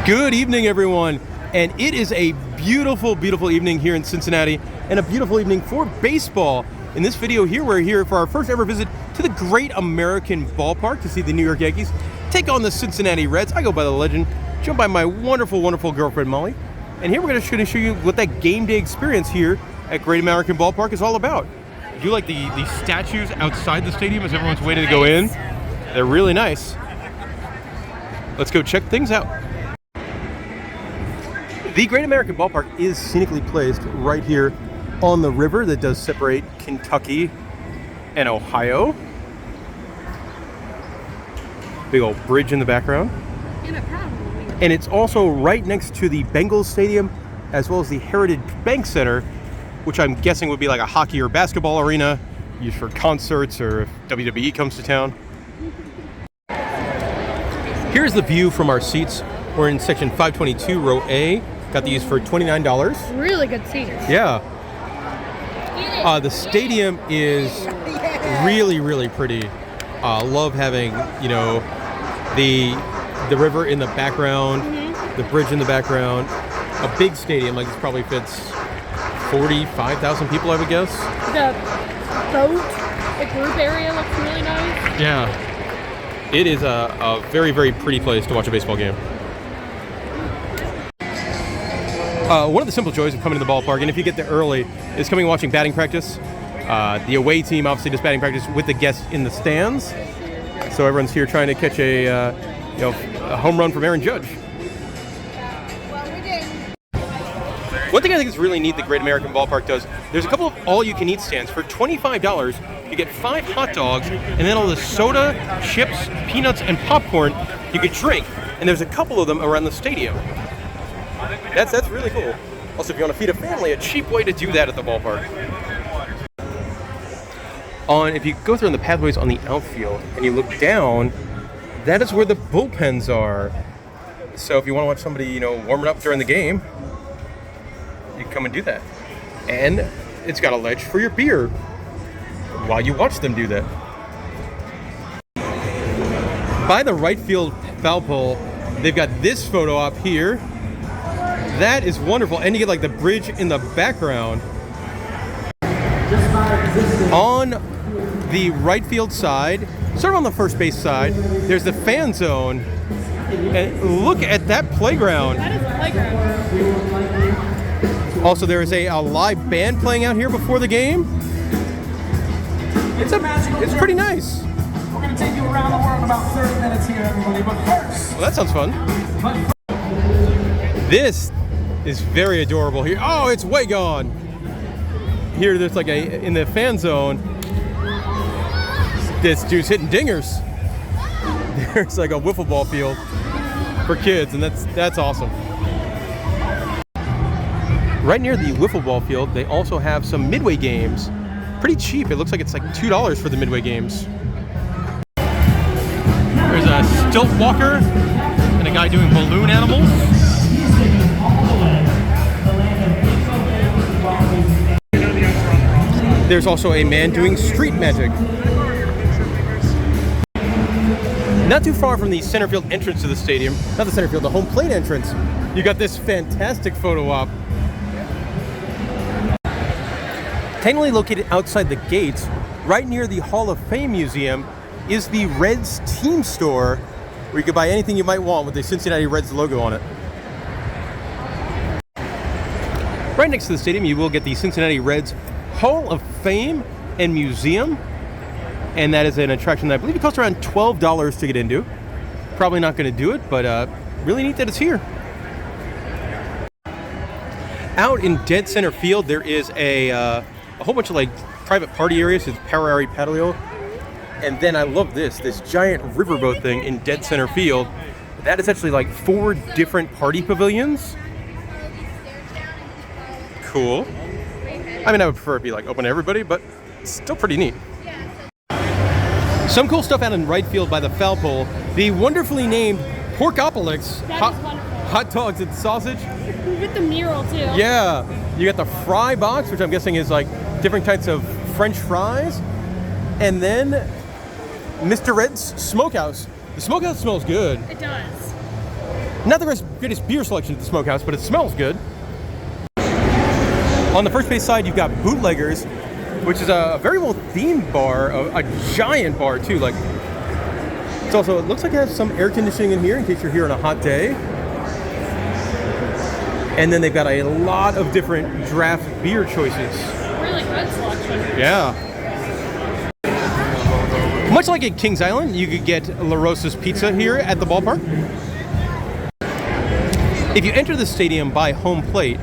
Good evening, everyone. And it is a beautiful, beautiful evening here in Cincinnati and a beautiful evening for baseball. In this video here, we're here for our first ever visit to the Great American Ballpark to see the New York Yankees take on the Cincinnati Reds. I go by the legend, joined by my wonderful, wonderful girlfriend, Molly. And here we're going to show you what that game day experience here at Great American Ballpark is all about. Do you like the statues outside the stadium as everyone's waiting to go in? They're really nice. Let's go check things out. The Great American Ballpark is scenically placed right here on the river that does separate Kentucky and Ohio. Big old bridge in the background. And it's also right next to the Bengals Stadium as well as the Heritage Bank Center, which I'm guessing would be like a hockey or basketball arena used for concerts or if WWE comes to town. Here's the view from our seats. We're in section 522, row A. Got these for $29. Really good seats. Yeah. The stadium is really, really pretty. Love having, you know, the river in the background, the bridge in the background. A big stadium, like this probably fits 45,000 people, I would guess. The boat, the group area looks really nice. Yeah. It is a very, very pretty place to watch a baseball game. One of the simple joys of coming to the ballpark, and if you get there early, is coming and watching batting practice. The away team obviously does batting practice with the guests in the stands. So everyone's here trying to catch a home run from Aaron Judge. One thing I think is really neat the Great American Ballpark does, there's a couple of all-you-can-eat stands. For $25, you get 5 hot dogs, and then all the soda, chips, peanuts, and popcorn you could drink. And there's a couple of them around the stadium. That's really cool. Also, if you want to feed a family, a cheap way to do that at the ballpark. If you go through the pathways on the outfield and you look down, that is where the bullpens are. So if you want to watch somebody, warming up during the game, you can come and do that. And it's got a ledge for your beer while you watch them do that. By the right field foul pole, they've got this photo up here. That is wonderful, and you get like the bridge in the background. On the right field side, sort of on the first base side, there's the fan zone. And look at that playground. That is a playground. Also, there is a live band playing out here before the game. It's pretty nice. We're going to take you around the world in about 30 minutes here, everybody. But first... Well, that sounds fun. This is very adorable here. Oh, it's way gone. Here, there's like in the fan zone, this dude's hitting dingers. There's like a wiffle ball field for kids, and that's awesome. Right near the wiffle ball field, they also have some midway games. Pretty cheap. It looks like it's like $2 for the midway games. There's a stilt walker and a guy doing balloon animals. There's also a man doing street magic. Not too far from the center field entrance to the stadium, not the center field, the home plate entrance, you got this fantastic photo op. Technically located outside the gates, right near the Hall of Fame Museum, is the Reds team store, where you can buy anything you might want with the Cincinnati Reds logo on it. Right next to the stadium, you will get the Cincinnati Reds Hall of Fame and Museum, and that is an attraction that I believe it costs around $12 to get into. Probably not going to do it, but really neat that it's here. Out in dead center field, there is a whole bunch of like private party areas. It's Parari Patio, and then I love this giant riverboat thing in dead center field. That is actually like 4 different party pavilions. Cool. I mean, I would prefer it be like open to everybody, but it's still pretty neat. Some cool stuff out in right field by the foul pole. The wonderfully named Porkopolis, hot dogs and sausage. You get the mural too. Yeah, you got the fry box, which I'm guessing is like different types of French fries. And then Mr. Red's Smokehouse. The smokehouse smells good. It does. Not the greatest beer selection at the smokehouse, but it smells good. On the first base side, you've got Bootleggers, which is a very well themed bar, a giant bar too. Like, it's also, it looks like it has some air conditioning in here in case you're here on a hot day. And then they've got a lot of different draft beer choices. Really good selection. Yeah. Much like at Kings Island, you could get La Rosa's Pizza here at the ballpark. If you enter the stadium by home plate,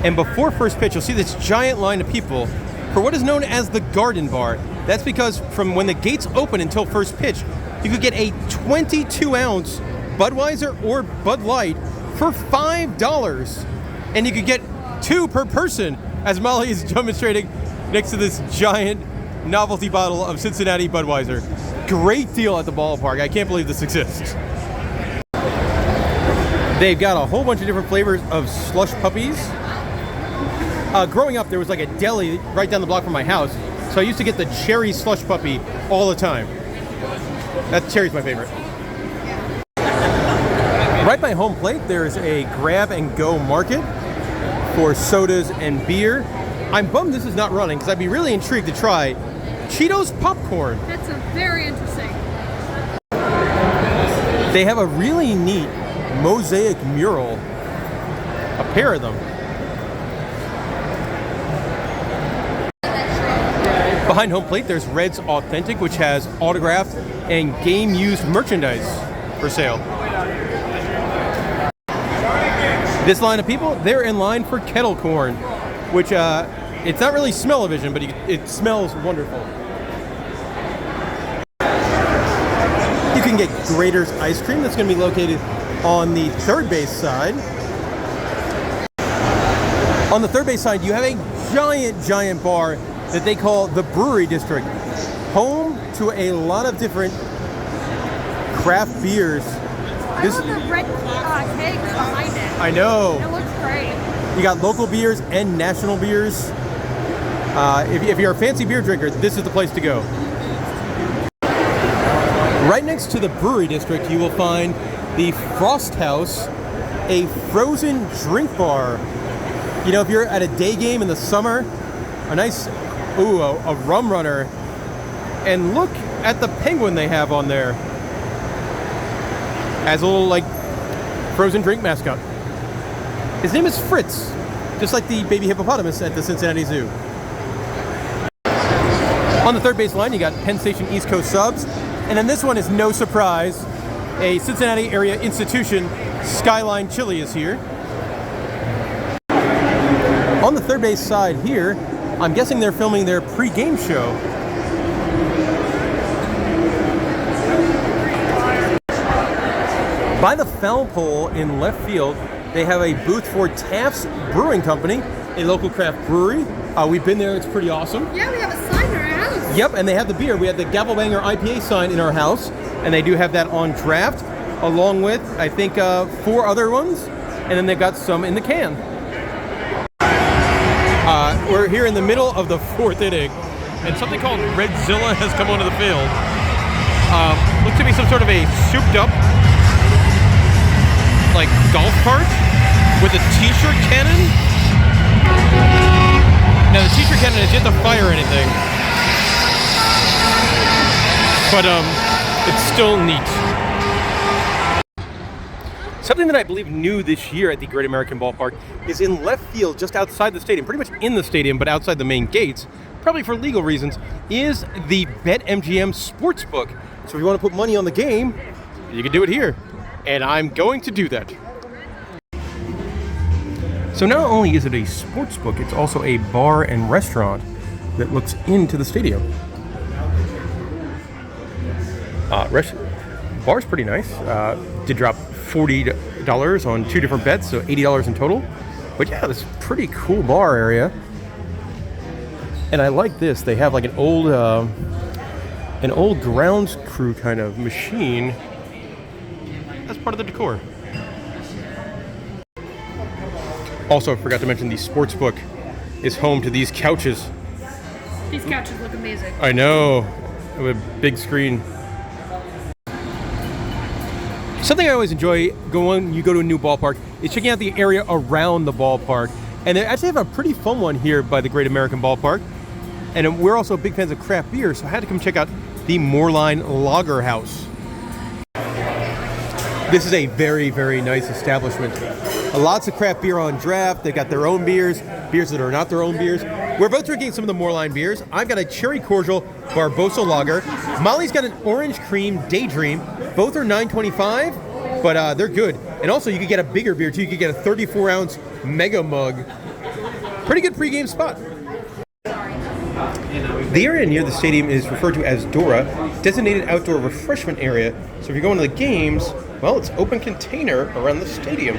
and before first pitch, you'll see this giant line of people for what is known as the Garden Bar. That's because from when the gates open until first pitch, you could get a 22-ounce Budweiser or Bud Light for $5. And you could get 2 per person, as Molly is demonstrating next to this giant novelty bottle of Cincinnati Budweiser. Great deal at the ballpark. I can't believe this exists. They've got a whole bunch of different flavors of slush puppies. Growing up, there was like a deli right down the block from my house, so I used to get the cherry slush puppy all the time. That cherry's my favorite. Right by home plate, there's a grab and go market for sodas and beer. I'm bummed this is not running because I'd be really intrigued to try Cheetos popcorn. That's very interesting. They have a really neat mosaic mural, a pair of them. Behind home plate, there's Red's Authentic, which has autographed and game-used merchandise for sale. This line of people, they're in line for kettle corn, which it's not really smell-o-vision, but it smells wonderful. You can get Grater's Ice Cream. That's going to be located on the third base side. On the third base side, you have a giant bar that they call the Brewery District, home to a lot of different craft beers. I love the red kegs behind it. I know. It looks great. You got local beers and national beers. If you're a fancy beer drinker, this is the place to go. Right next to the Brewery District, you will find the Frost House, a frozen drink bar. You know, if you're at a day game in the summer, a nice, a rum runner. And look at the penguin they have on there as a little, like, frozen drink mascot. His name is Fritz, just like the baby hippopotamus at the Cincinnati Zoo. On the third base line, you got Penn Station East Coast Subs. And then this one is no surprise. A Cincinnati area institution, Skyline Chili, is here. On the third base side here, I'm guessing they're filming their pre-game show. By the foul pole in left field, they have a booth for Taft's Brewing Company, a local craft brewery. We've been there, it's pretty awesome. Yeah, we have a sign in our house. Yep, and they have the beer. We have the Gavelbanger IPA sign in our house, and they do have that on draft, along with, I think, 4 other ones, and then they've got some in the can. We're here in the middle of the 4th inning, and something called Redzilla has come onto the field. Looks to be some sort of a souped-up, like, golf cart with a t-shirt cannon. Now, the t-shirt cannon is yet to fire anything, but it's still neat. Something that I believe new this year at the Great American Ballpark is in left field, just outside the stadium, pretty much in the stadium, but outside the main gates, probably for legal reasons, is the BetMGM Sportsbook. So if you want to put money on the game, you can do it here. And I'm going to do that. So not only is it a sportsbook, it's also a bar and restaurant that looks into the stadium. Bar's pretty nice. Did drop $40 on 2 different bets, so $80 in total. But yeah, this is a pretty cool bar area. And I like this. They have like an old grounds crew kind of machine. That's part of the decor. Also, I forgot to mention the sportsbook is home to these couches. These couches look amazing. I know. With a big screen. Something I always enjoy going when you go to a new ballpark is checking out the area around the ballpark. And they actually have a pretty fun one here by the Great American Ballpark. And we're also big fans of craft beer, so I had to come check out the Moorline Lager House. This is a very, very nice establishment. Lots of craft beer on draft. They've got their own beers that are not their own beers. We're both drinking some of the Moorline beers. I've got a cherry cordial Barbosa Lager. Molly's got an orange cream Daydream. Both are $9.25, but they're good. And also, you could get a bigger beer too. You could get a 34-ounce mega mug. Pretty good pregame spot. The area near the stadium is referred to as Dora, designated outdoor refreshment area. So if you're going to the games, well, it's open container around the stadium.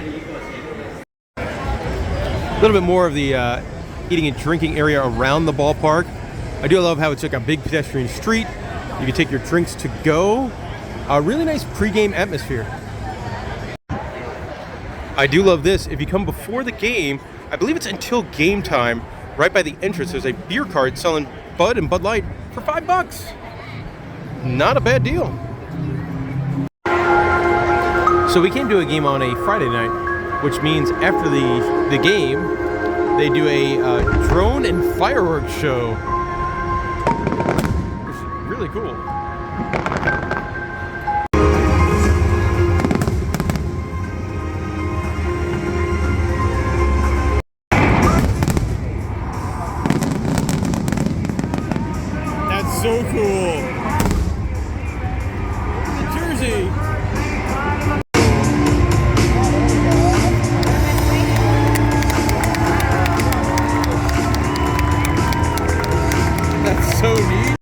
A little bit more of the eating and drinking area around the ballpark. I do love how it's like a big pedestrian street. You can take your drinks to go. A really nice pregame atmosphere. I do love this. If you come before the game, I believe it's until game time, right by the entrance, there's a beer cart selling Bud and Bud Light for $5. Not a bad deal. So we came to a game on a Friday night, which means after the game, they do a drone and fireworks show. Which is really cool. That's so cool. The jersey. That's so neat.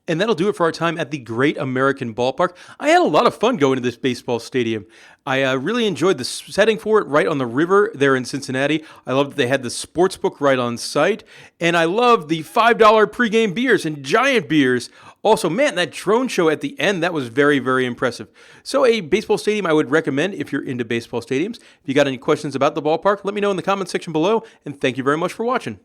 And that'll do it for our time at the Great American Ballpark. I had a lot of fun going to this baseball stadium. I really enjoyed the setting for it right on the river there in Cincinnati. I loved that they had the sportsbook right on site. And I loved the $5 pregame beers and giant beers. Also, man, that drone show at the end, that was very, very impressive. So a baseball stadium I would recommend if you're into baseball stadiums. If you got any questions about the ballpark, let me know in the comments section below. And thank you very much for watching.